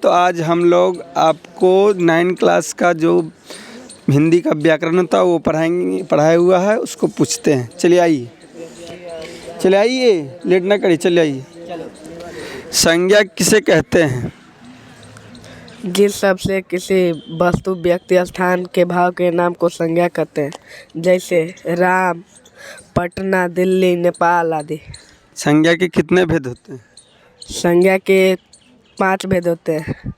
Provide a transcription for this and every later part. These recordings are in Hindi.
तो आज हम लोग आपको 9 क्लास का जो हिंदी का व्याकरण होता है वो पढ़ाया हुआ है, उसको पूछते हैं। चलिए आइए, लेट ना करिए, चलिए आइए। संज्ञा किसे कहते हैं? जिस शब्द से किसी वस्तु, व्यक्ति, स्थान के भाव के नाम को संज्ञा कहते हैं, जैसे राम, पटना, दिल्ली, नेपाल आदि। संज्ञा के कितने भेद होते हैं? संज्ञा के 5 भेद होते हैं।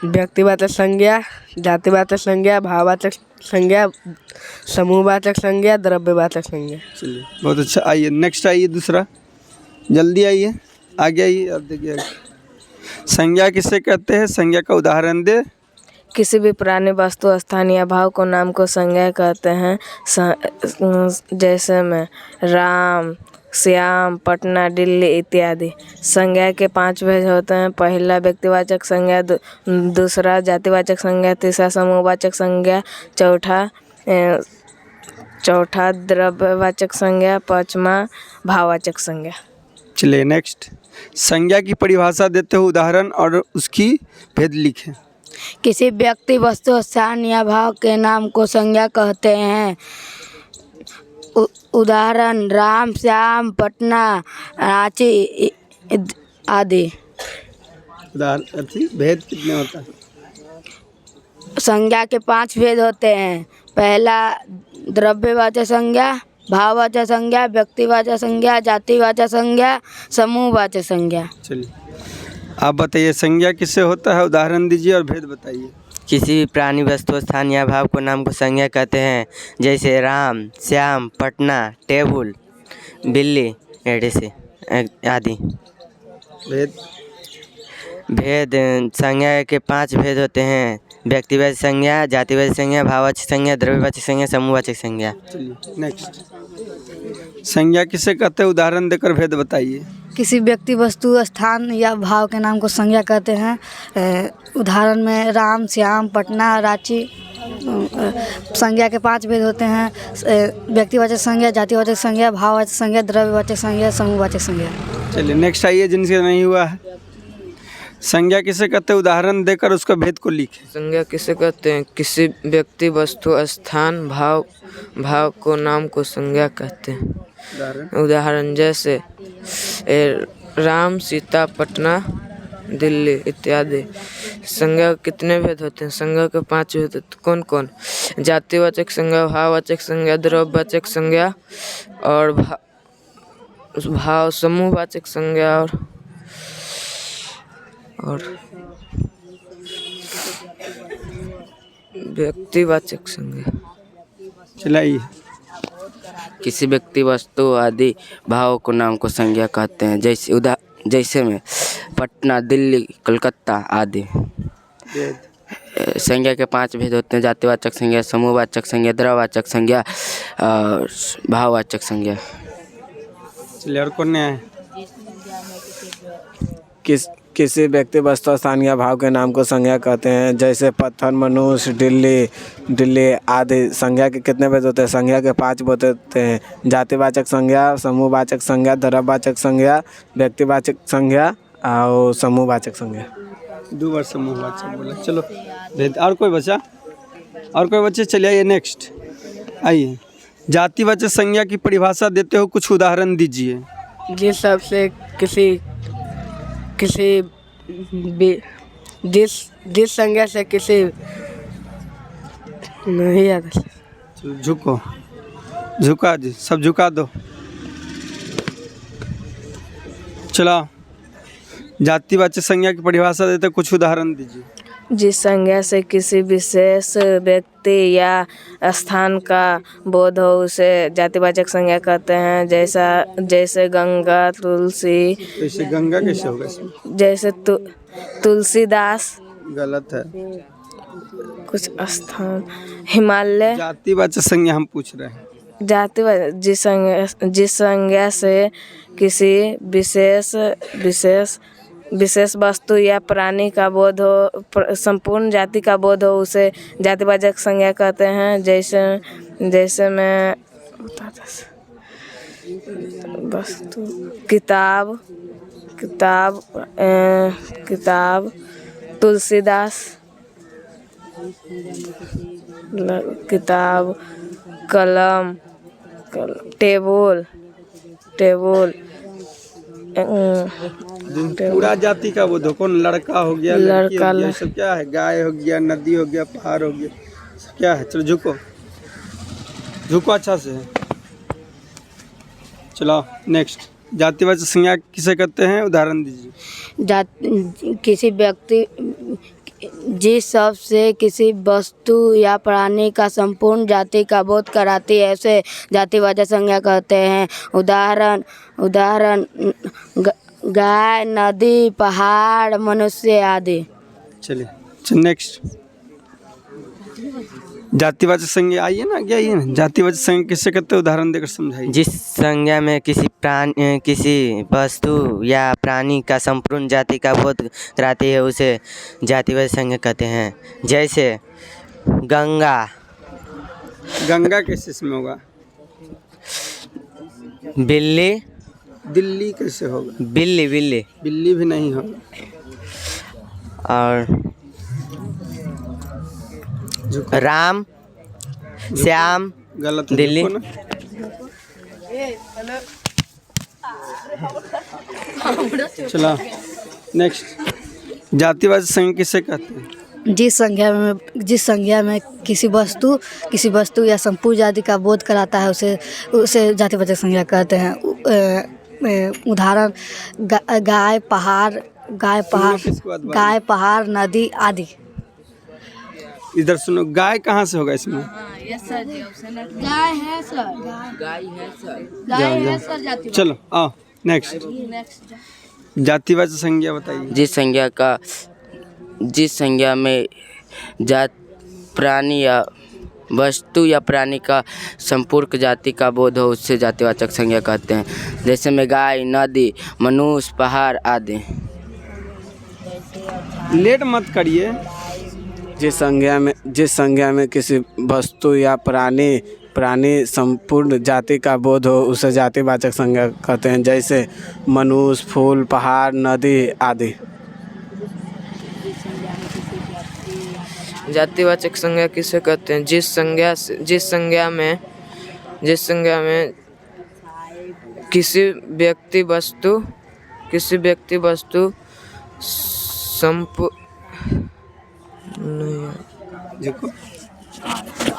व्यक्तिवाचक संज्ञा, जातिवाचक संज्ञा, भाववाचक संज्ञा, समूहवाचक संज्ञा, द्रव्यवाचक संज्ञा। चलिए, बहुत अच्छा। आइए नेक्स्ट, आइए दूसरा, जल्दी आइए, आगे आइए। अब देखिए संज्ञा किसे कहते हैं? संज्ञा का उदाहरण दे। किसी भी प्राणी, वस्तु, स्थान या भाव को नाम को संज्ञा कहते हैं। जैसे में राम, श्याम, पटना, दिल्ली इत्यादि। संज्ञा के 5 भेद होते हैं। पहला व्यक्तिवाचक संज्ञा, दूसरा जातिवाचक संज्ञा, तीसरा समूहवाचक संज्ञा, चौथा द्रव्यवाचक संज्ञा, 5वां भाववाचक संज्ञा। चलिए नेक्स्ट, संज्ञा की परिभाषा देते हो उदाहरण और उसकी भेद लिखें। किसी व्यक्ति, वस्तु, स्थान या भाव के नाम को संज्ञा कहते हैं। उदाहरण राम, श्याम, पटना, रांची आदि। उदाहरण भेद कितने होता है? संज्ञा के 5 भेद होते हैं। पहला द्रव्यवाचक संज्ञा, भाववाचक संज्ञा, व्यक्तिवाचक संज्ञा, जातिवाचक संज्ञा, समूहवाचक संज्ञा। चलिए आप बताइए संज्ञा किससे होता है, उदाहरण दीजिए और भेद बताइए। किसी भी प्राणी, वस्तु, स्थान या भाव को नाम को संज्ञा कहते हैं, जैसे राम, श्याम, पटना, टेबल, बिल्ली, एडिसी आदि। भेद संज्ञा के 5 भेद होते हैं। व्यक्तिवाचक संज्ञा, जातिवाचक संज्ञा, भाववाचक संज्ञा, द्रव्यवाचक संज्ञा, समूहवाचक संज्ञा। चलिए नेक्स्ट, संज्ञा किसे कहते हैं, उदाहरण देकर भेद बताइए। किसी व्यक्ति, वस्तु, स्थान या भाव के नाम को संज्ञा कहते हैं। उदाहरण में राम, श्याम, पटना, रांची। संज्ञा के 5 भेद होते हैं। व्यक्तिवाचक संज्ञा, जातिवाचक संज्ञा, भाववाचक संज्ञा, द्रव्यवाचक संज्ञा, समूहवाचक संज्ञा। चलिए नेक्स्ट आइए, जिनसे नहीं हुआ है। संज्ञा किसे कहते हैं, उदाहरण देकर उसका भेद को लिखें। संज्ञा किसे कहते हैं? किसी व्यक्ति, वस्तु, स्थान, भाव को नाम को संज्ञा कहते हैं। उदाहरण जैसे राम, सीता, पटना, दिल्ली इत्यादि। संज्ञा कितने भेद होते हैं? संज्ञा के 5 भेद होते हैं। कौन कौन? जातिवाचक संज्ञा, भाववाचक संज्ञा, द्रव्यवाचक संज्ञा और भाव समूहवाचक संज्ञा और व्यक्तिवाचक संज्ञा। चलाइए। किसी व्यक्ति, वस्तु आदि भाव को नाम को संज्ञा कहते हैं, जैसे में पटना, दिल्ली, कलकत्ता आदि। संज्ञा के 5 भेद होते हैं। जातिवाचक संज्ञा, समूहवाचक संज्ञा, द्रव्यवाचक संज्ञा और भाववाचक संज्ञा। चलिए और कौन है? किसी व्यक्ति, वस्तु, स्थान या भाव के नाम को संज्ञा कहते हैं, जैसे पत्थर, मनुष्य, दिल्ली आदि। संज्ञा के कितने भेद होते हैं? संज्ञा के 5 भेद होते हैं। जातिवाचक संज्ञा, समूहवाचक संज्ञा, द्रव्यवाचक संज्ञा, व्यक्तिवाचक संज्ञा और समूहवाचक संज्ञा। 2 बार समूहवाचक बोला। चलो भेद। और कोई बचा? और कोई बच्चे? चलिए आइए नेक्स्ट, आइए। जातिवाचक संज्ञा की परिभाषा देते हो, कुछ उदाहरण दीजिए। जिस शब्द से जिस संज्ञा से किसी नहीं याद। झुका जी, सब झुका दो। चलो जातिवाचक संज्ञा की परिभाषा देते, कुछ उदाहरण दीजिए। जिस संज्ञा से किसी विशेष व्यक्ति या स्थान का बोध हो उसे जातिवाचक संज्ञा कहते हैं। जैसे गंगा, तुलसी। जैसे गंगा कैसे होगा? जैसे तुलसीदास। गलत है। कुछ स्थान, हिमालय। जातिवाचक संज्ञा हम पूछ रहे हैं। जातिवाचक जिस संज्ञा से किसी विशेष वस्तु या प्राणी का बोध हो, संपूर्ण जाति का बोध हो उसे जातिवाचक संज्ञा कहते हैं। जैसे मैं वस्तु, किताब, किताब तुलसीदास किताब कलम टेबल टेबल पूरा जाति का बोध हो, कौन लड़का हो गया, लड़की लड़का हो गया, सब क्या है, गाय हो गया, नदी हो गया, पहाड़ हो गया, सब क्या है। चलो झुको झुको अच्छा से। चलो नेक्स्ट, जातिवाचक संज्ञा किसे कहते हैं, उदाहरण दीजिए। किसी व्यक्ति जिस शब्द से किसी वस्तु या प्राणी का संपूर्ण जाति का बोध कराती है उसे जातिवाचक संज्ञा कहते हैं। उदाहरण गाय, नदी, पहाड़, मनुष्य आदि। चलिए नेक्स्ट, जातिवाचक संज्ञा आइए ना, आगे आइए ना। जातिवाचक संज्ञा किसे कहते हैं, उदाहरण देकर समझाइए। जिस संज्ञा में किसी वस्तु या प्राणी का संपूर्ण जाति का बोध कराती है उसे जातिवाचक संज्ञा कहते हैं। जैसे गंगा। गंगा किस इसमें होगा, बिल्ली। दिल्ली कैसे होगा, बिल्ली बिल्ली बिल्ली भी नहीं होगा। और राम, श्याम, गलत है, दिल्ली। देखो ना। चलो नेक्स्ट, जातिवाचक संज्ञा किसे कहते हैं। जिस संज्ञा में किसी वस्तु या संपूर्ण जाति का बोध कराता है उसे जातिवाचक संज्ञा कहते हैं। उदाहरण गाय, पहाड़, नदी आदि। इधर सुनो, गाय कहाँ से होगा इसमें, गाय है सर। चलो आओ नेक्स्ट, जातिवाचक संज्ञा बताइए। जिस संज्ञा में प्राणी या वस्तु या प्राणी का संपूर्ण जाति का बोध हो उससे जातिवाचक संज्ञा कहते हैं। जैसे में गाय, नदी, मनुष्य, पहाड़ आदि। लेट मत करिए। जिस संज्ञा में किसी वस्तु या प्राणी संपूर्ण जाति का बोध हो उसे जातिवाचक संज्ञा कहते हैं। जैसे मनुष्य, फूल, पहाड़, नदी आदि। जातिवाचक संज्ञा किसे कहते हैं, जिस संज्ञा में किसी व्यक्ति वस्तु देखो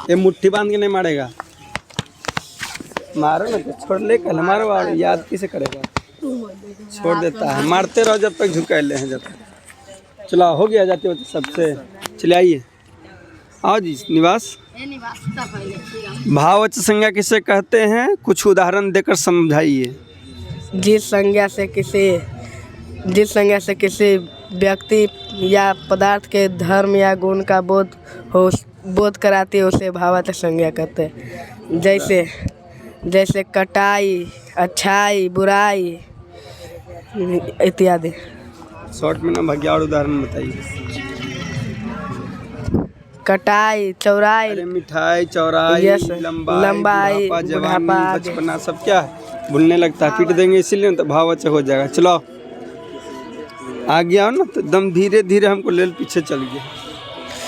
ये मुट्ठी बांध के नहीं मारेगा, मारो ना तो छोड़ ले, कल मारो और याद किसे करेगा, छोड़ देता है, मारते रहो जब तक झुकाए हैं जब तक। चलो हो गया जातिवाचक सबसे। चले आइए, आओ जी निवास। भाववाचक संज्ञा किसे कहते हैं, कुछ उदाहरण देकर समझाइए। जिस संज्ञा से किसी व्यक्ति या पदार्थ के धर्म या गुण का बोध कराती है उसे भाववाचक संज्ञा कहते हैं। जैसे कटाई, अच्छाई, बुराई इत्यादि। शॉर्ट में ना भैया और उदाहरण बताइए। कटाई, चौराई, अरे मिठाई, चौराई, यस, लंबाई, जवानी, बचपना सब क्या है, भूलने लगता है, पीट देंगे इसीलिए तो भाववाचक हो जाएगा। चलो आ गया ना, तो एकदम धीरे धीरे हमको ले पीछे चल गया।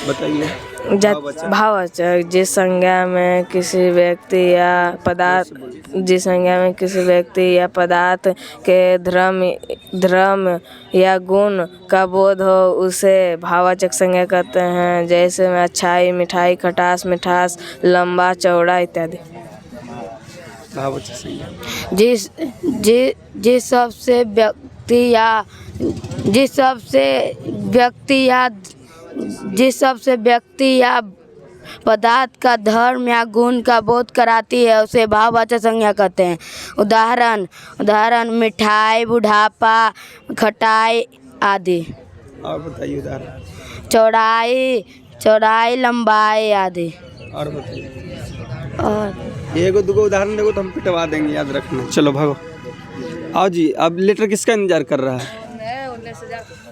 बताइए भाववाचक जिस संज्ञा में किसी व्यक्ति या पदार्थ के धर्म या गुण का बोध हो उसे भाववाचक संज्ञा कहते हैं। जैसे में अच्छाई, मिठाई, खटास, मिठास, लंबा, चौड़ा इत्यादि। भाववाचक संज्ञा जिस सबसे व्यक्ति या पदार्थ का धर्म या गुण का बोध कराती है उसे भाववाचक संज्ञा कहते हैं। उदाहरण मिठाई, बुढ़ापा, खटाई आदि। और बताइए उदाहरण। चौड़ाई, लंबाई आदि। और बताइए। और एगो दुगो उदाहरण देखो तो हम पिटवा देंगे, याद रखना। चलो भागो, आओ जी। अब लेटर किसका इंतजार कर रहा है,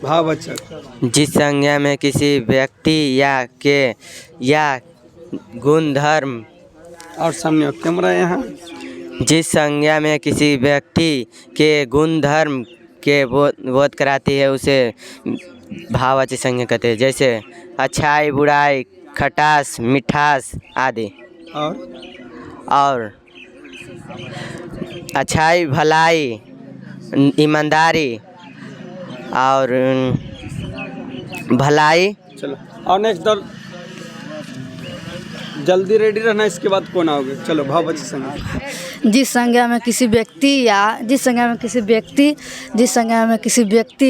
भाववाचक। जिस संज्ञा में किसी व्यक्ति या गुण धर्म। और सामने कैमरा यहाँ। जिस संज्ञा में किसी व्यक्ति के गुण धर्म के बोध कराती है उसे भाववाचक संज्ञा कहते हैं। जैसे अच्छाई बुराई खटास मिठास आदि। और अच्छाई भलाई ईमानदारी और भलाई। चलो और नेक्स्ट दौर जल्दी रेडी रहना, इसके बाद कौन आओगे। चलो भाववाचक संज्ञा। जिस संज्ञा में किसी व्यक्ति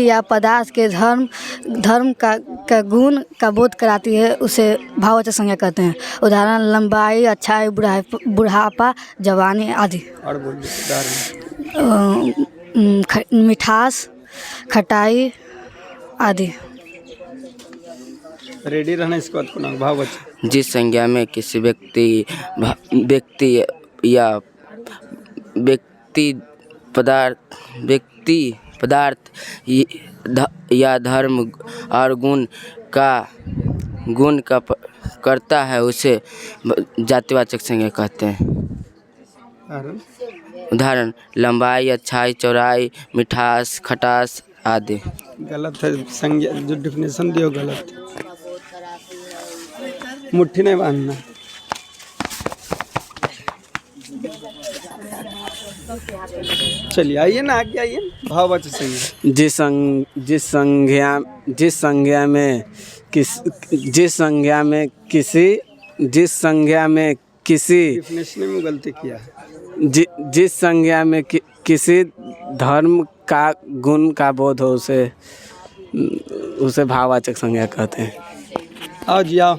या पदार्थ के धर्म का गुण का बोध कराती है उसे भाववाचक संज्ञा कहते हैं। उदाहरण लंबाई अच्छाई बुढ़ापा जवानी आदि। और बोलिए उदाहरण। मिठास खटाई आदि। रेडी रहना, इसके बाद कौन आओगे। भाववाचक। जिस संज्ञा में किसी व्यक्ति पदार्थ या धर्म और गुण का करता है उसे जातिवाचक संज्ञा कहते हैं। उदाहरण लंबाई अच्छाई चौड़ाई मिठास खटास आदि। गलत है, संज्ञा जो डिफिनेशन दियो गलत है। मुट्ठी नहीं बांधना। चलिए आइए ना, आगे आइए। भाववाचक संज्ञा। जिस संज्ञा में किसी डिफिनेशन में गलती किया है। जिस संज्ञा में किसी धर्म का गुण का बोध हो उसे भाववाचक संज्ञा कहते हैं। आओ जी आओ।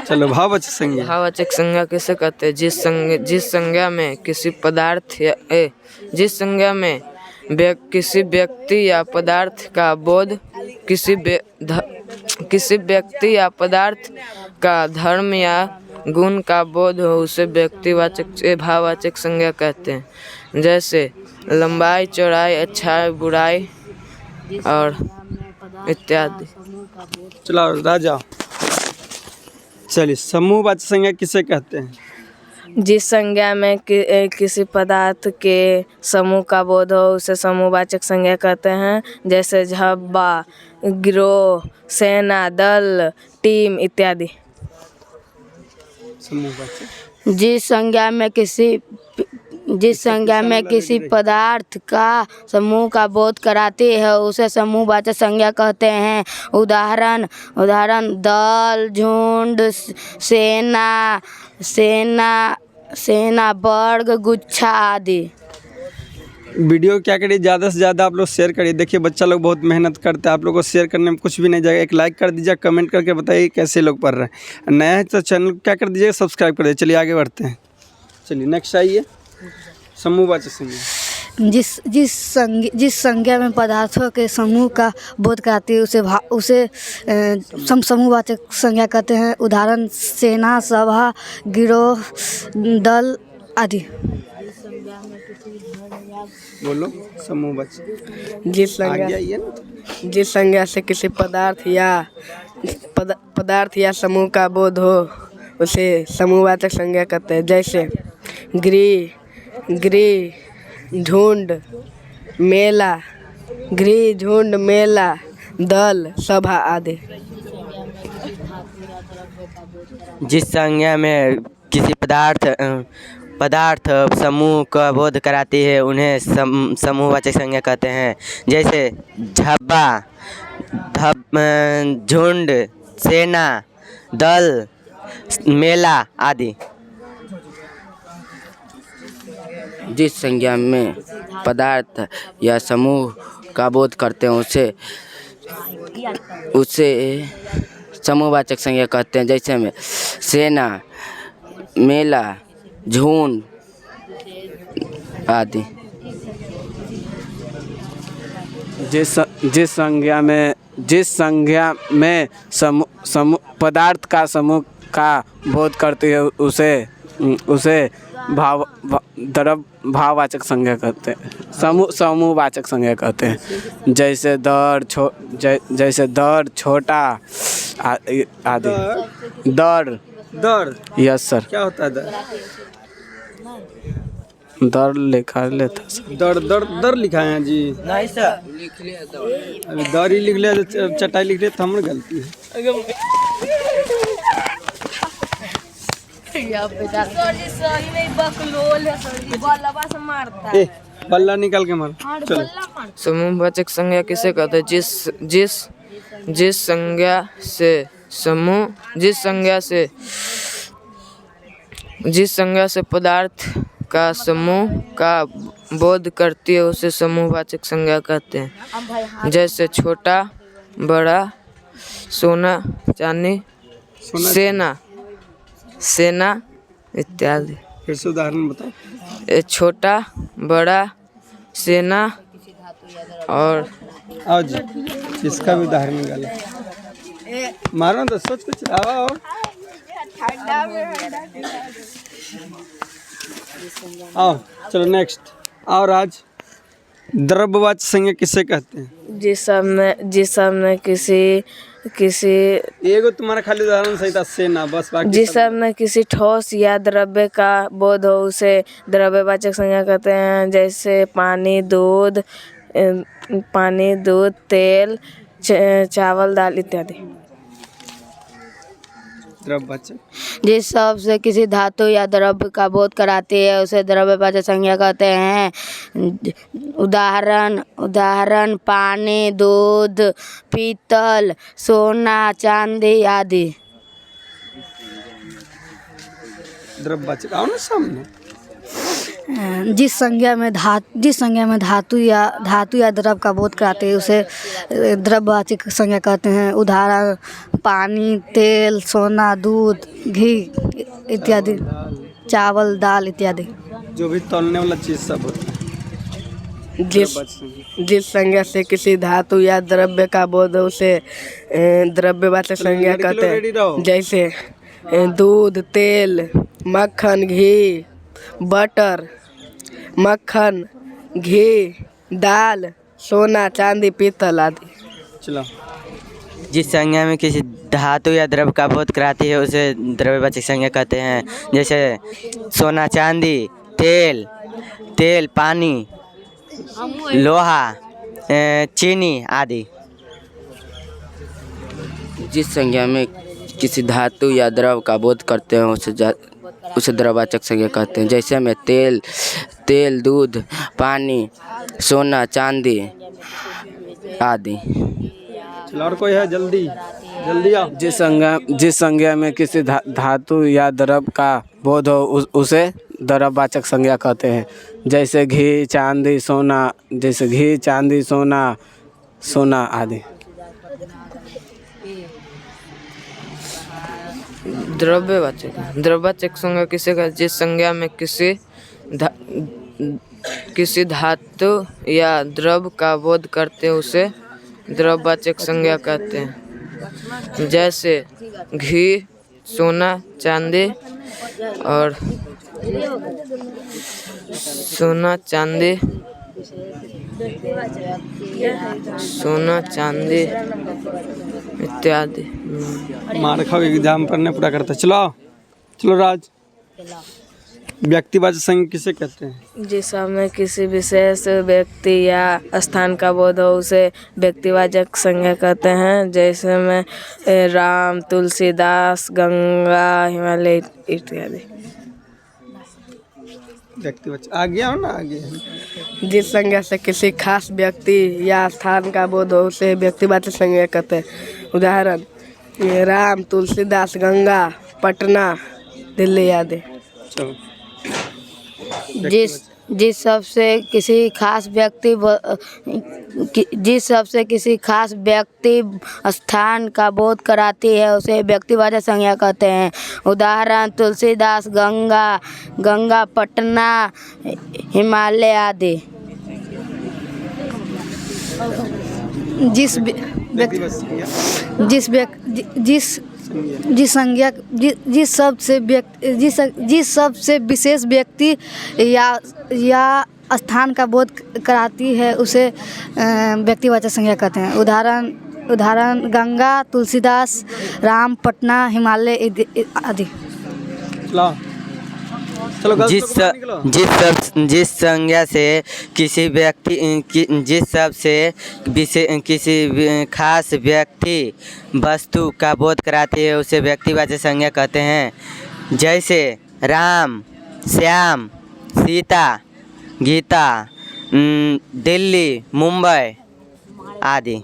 चलो भाववाचक संज्ञा। भाववाचक संज्ञा किसे कहते हैं। जिस संज्ञा में किसी पदार्थ किसी व्यक्ति या पदार्थ का बोध किसी व्यक्ति या पदार्थ का धर्म या गुण का बोध हो उसे भाववाचक संज्ञा कहते हैं। जैसे लंबाई चौड़ाई अच्छाई बुराई और इत्यादि। चलो राजा। चलिए समूहवाचक संज्ञा किसे कहते हैं। जिस संज्ञा में किसी पदार्थ के समूह का बोध हो उसे समूहवाचक संज्ञा कहते हैं। जैसे झब्बा गिरोह सेना दल टीम इत्यादि। समूहवाचक। जिस संज्ञा में किसी पदार्थ का समूह का बोध कराती है उसे समूहवाचक संज्ञा कहते हैं। उदाहरण दल झुंड सेना वर्ग गुच्छा आदि। वीडियो क्या करिए, ज़्यादा से ज़्यादा आप लोग शेयर करिए। देखिए बच्चा लोग बहुत मेहनत करते हैं, आप लोगों को शेयर करने में कुछ भी नहीं जाएगा। एक लाइक कर दीजिए, कमेंट करके बताइए कैसे लोग पढ़ रहे हैं। नया है तो चैनल क्या कर दीजिए, सब्सक्राइब कर दीजिए। चलिए आगे बढ़ते हैं। चलिए नेक्स्ट आइए। समूहवाचक संज्ञा। जिस संज्ञा में पदार्थों के समूह का बोध कराती है उसे समूहवाचक संज्ञा कहते हैं। उदाहरण सेना सभा गिरोह दल आदि। बोलो समूहवाचक। जिस संज्ञा से किसी पदार्थ या समूह का बोध हो उसे समूहवाचक संज्ञा कहते हैं। जैसे गृह झुंड मेला दल सभा आदि। जिस संज्ञा में किसी पदार्थ समूह का बोध कराती है उन्हें समूहवाचक संज्ञा कहते हैं। जैसे झब्बा झुंड सेना दल मेला आदि। जिस संज्ञा में पदार्थ या समूह का बोध करते हैं उसे समूहवाचक संज्ञा कहते हैं। जैसे में सेना मेला झुंड आदि। जिस संज्ञा में पदार्थ का समूह का बोध करती है उसे भाववाचक संज्ञा कहते हैं। समूहवाचक संज्ञा कहते हैं। जैसे दर छोटा आदि। दर यस सर। क्या होता है दर? दर लिखा लेता सर। दर दर दर लिखा है जी। नहीं सर। अभी दर ही लिख लिया तो चटाई लिख लिया तो हमारी गलती है। ए, बल्ला निकाल के मार। चलो। समूहवाचक संज्ञा किसे कहते हैं? जिस संज्ञा से पदार्थ का समूह का बोध करती है उसे समूहवाचक संज्ञा कहते हैं। जैसे छोटा, बड़ा, सोना, चांदी, सेना इत्यादि। फिर से उदाहरण बताओ। छोटा, बड़ा, सेना और आओ जी, इसका भी उदाहरण निकालो। मारो तो सोच कुछ आओ। आओ चलो नेक्स्ट। और आज द्रव्यवाचक संज्ञा किसे कहते हैं? जिस सब में किसी एगो तुम्हारा खाली उदाहरण सही था, सेना, बस बाकी जिस सब में किसी ठोस या द्रव्य का बोध हो उसे द्रव्यवाचक संज्ञा कहते हैं। जैसे पानी, दूध, तेल, चावल, दाल इत्यादि। द्रव्यवाचक। जिस सब से किसी धातु या द्रव्य का बोध कराती है उसे द्रव्यवाचक संज्ञा कहते हैं। उदाहरण पानी, दूध, पीतल, सोना, चांदी आदि। द्रव्यवाचक आओ ना सामने। जिस संज्ञा में धातु या द्रव्य का बोध कराते हैं उसे द्रव्यवाचक संज्ञा कहते हैं। उदाहरण पानी, तेल, सोना, दूध, घी इत्यादि, चावल, दाल इत्यादि। जो भी तौलने वाला चीज सब होता है। जिस संज्ञा से किसी धातु या द्रव्य का बोध हो उसे द्रव्यवाचक संज्ञा कहते हैं। जैसे दूध, तेल, मक्खन, घी, बटर, मक्खन, घी, दाल, सोना, चांदी, पीतल आदि। चलो। जिस संज्ञा में किसी धातु या द्रव्य का बोध कराती है उसे द्रव्यवाचक संज्ञा कहते हैं। जैसे सोना, चांदी, तेल, पानी, लोहा, चीनी आदि। जिस संज्ञा में किसी धातु या द्रव का बोध करते हैं उसे द्रव्यवाचक संज्ञा कहते हैं। जैसे में तेल, दूध, पानी, सोना, चांदी आदि। और कोई है? जल्दी आओ। जिस संज्ञा में किसी धातु या द्रव्य का बोध हो उसे द्रव्यवाचक संज्ञा कहते हैं। जैसे घी, चांदी, सोना आदि। द्रव्यवाचक संज्ञा किसे कहते हैं? जिस संज्ञा में किसी धातु या द्रव्य का बोध करते हैं उसे द्रव्यवाचक संज्ञा कहते हैं। जैसे घी, सोना, चांदी और सोना, चांदी इत्यादि। मार खाओगे एग्जाम पढ़ने पूरा करते। चलो राज। व्यक्तिवाचक संज्ञा किसे कहते हैं? जिस सब में किसी विशेष व्यक्ति या स्थान का बोध हो उसे व्यक्तिवाचक संज्ञा कहते हैं। जैसे में राम, तुलसीदास, गंगा, हिमालय इत्यादि। व्यक्तिवाचक आगे आओ ना, आगे। जिस संज्ञा से किसी खास व्यक्ति या स्थान का बोध हो उसे व्यक्तिवाचक संज्ञा कहते हैं। उदाहरण राम, तुलसीदास, गंगा, पटना, दिल्ली आदि। जिस सब से किसी खास व्यक्ति स्थान का बोध कराती है उसे व्यक्तिवाचक संज्ञा कहते हैं। उदाहरण तुलसीदास, गंगा, पटना, हिमालय आदि। जिस सबसे विशेष व्यक्ति या स्थान का बोध कराती है उसे व्यक्तिवाचक संज्ञा कहते हैं। उदाहरण गंगा, तुलसीदास, राम, पटना, हिमालय आदि। चलो चलो गलत जिस लोग बाहर निकलो। जिस संज्ञा से किसी व्यक्ति जिस शब्द से किसी खास व्यक्ति वस्तु का बोध कराती है उसे व्यक्तिवाचक संज्ञा कहते हैं। जैसे राम, श्याम, सीता, गीता, दिल्ली, मुंबई आदि।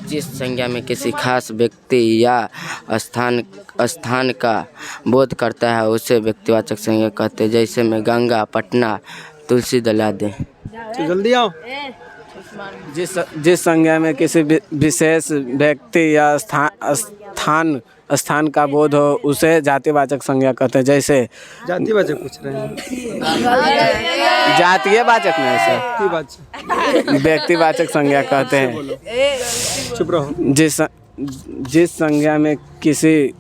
जिस संज्ञा में किसी खास व्यक्ति या स्थान का बोध करता है उसे व्यक्तिवाचक संज्ञा कहते हैं। जैसे में गंगा, पटना, तुलसी दल आदि। तो जल्दी आओ। जिस संज्ञा में किसी विशेष व्यक्ति या स्थान का बोध हो उसे जातिवाचक संज्ञा कहते हैं। जैसे जातिवाचक पूछ रहे हैं। जातीय वाचक नहीं सर, व्यक्तिवाचक व्यक्तिवाचक संज्ञा कहते हैं। चुप रहो। जिस संज्ञा में किसी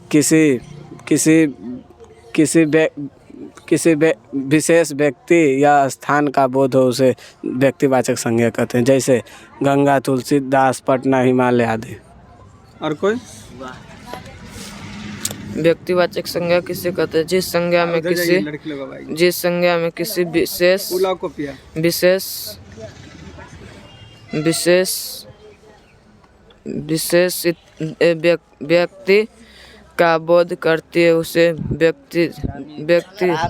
विशेष व्यक्ति या स्थान का बोध हो उसे व्यक्तिवाचक संज्ञा कहते हैं। जैसे गंगा, तुलसीदास, पटना, हिमालय आदि। और कोई? व्यक्तिवाचक संज्ञा किसे कहते हैं? जिस संज्ञा में किसी विशेष व्यक्ति का बोध करती है उसे व्यक्ति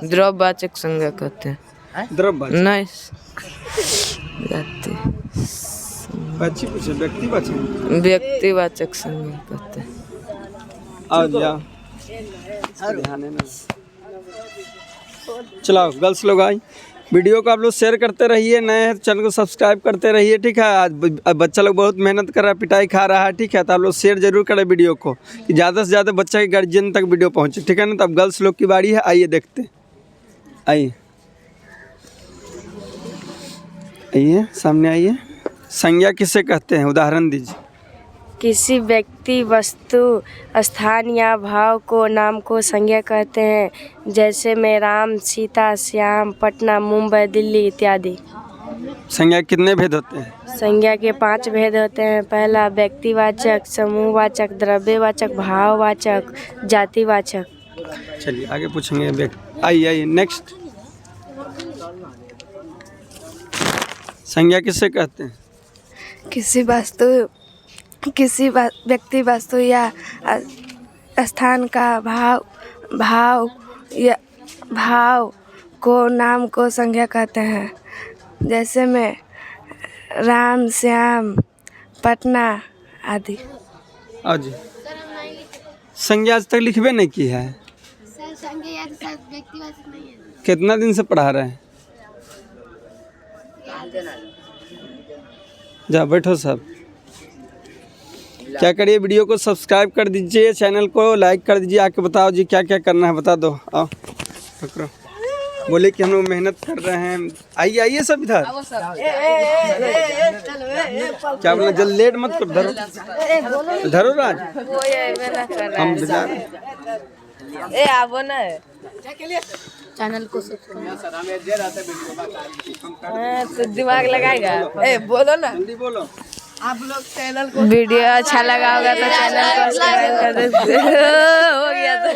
द्रव्यवाचक संज्ञा कहते हैं। द्रव्यवाचक नहीं व्यक्तिवाचक संज्ञा कहते हैं। आओ जाओ। ध्यान है ना। चलो गर्ल्स लोग आई, वीडियो को आप लोग शेयर करते रहिए, नए हैं चैनल को सब्सक्राइब करते रहिए, ठीक है। आज बच्चा लोग बहुत मेहनत कर रहा है, पिटाई खा रहा है, ठीक है। तो आप लोग शेयर जरूर करें वीडियो को कि ज़्यादा से ज़्यादा बच्चा के गार्जियन तक वीडियो पहुँचे, ठीक है ना। तो अब गर्ल्स लोग की बारी है, आइए देखते, आइए आइए सामने आइए। संज्ञा किसे कहते हैं? उदाहरण दीजिए। किसी व्यक्ति, वस्तु, स्थान या भाव को, नाम को संज्ञा कहते हैं। जैसे में राम, सीता, श्याम, पटना, मुंबई, दिल्ली इत्यादि। संज्ञा कितने भेद होते हैं? संज्ञा के 5 भेद होते हैं। पहला व्यक्तिवाचक, समूहवाचक, द्रव्यवाचक, भाववाचक, जातिवाचक। चलिए आगे पूछेंगे। आइए नेक्स्ट। संज्ञा किसे कहते हैं? किसी व्यक्ति, वस्तु या स्थान का भाव को, नाम को संज्ञा कहते हैं। जैसे में राम, श्याम, पटना आदि। जी संज्ञा आज तक लिखबे नहीं की है। कितना दिन से पढ़ा रहे हैं? जा बैठो सब। क्या करिए, वीडियो को सब्सक्राइब कर दीजिए, चैनल को लाइक कर दीजिए। आके बताओ जी क्या क्या करना है, बता दो। आओ पकड़ो। बोले कि हम लोग मेहनत कर रहे हैं। आइए आइए सब इधर। क्या बोला? जल्द लेट मत करो। धरो धरो राज। हम बजा रहे चैनल को तो दिमाग लगाएगा। बोलो ना, जल्दी बोलो। आप लोग चैनल को, वीडियो अच्छा लगा होगा तो चैनल को सब्सक्राइब कर दीजिए। हो गया तो